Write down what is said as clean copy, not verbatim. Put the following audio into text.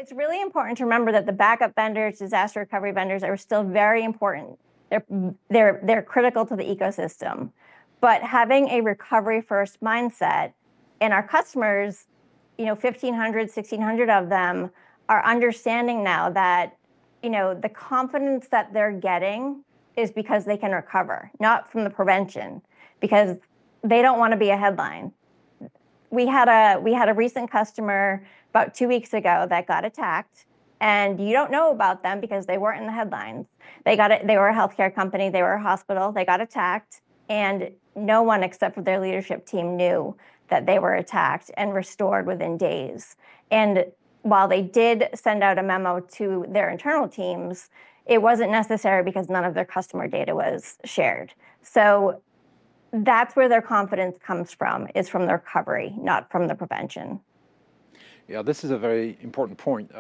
it's really important to remember that the backup vendors, disaster recovery vendors are still very important. They're critical to the ecosystem. But having a recovery first mindset, and our customers, 1,500, 1,600 of them are understanding now that, the confidence that they're getting is because they can recover, not from the prevention, because they don't want to be a headline. We had a recent customer about 2 weeks ago that got attacked, and you don't know about them because they weren't in the headlines. They were a healthcare company, they were a hospital, they got attacked, and no one except for their leadership team knew that they were attacked and restored within days. And while they did send out a memo to their internal teams, it wasn't necessary because none of their customer data was shared. So that's where their confidence comes from, is from the recovery, not from the prevention. Yeah, this is a very important point.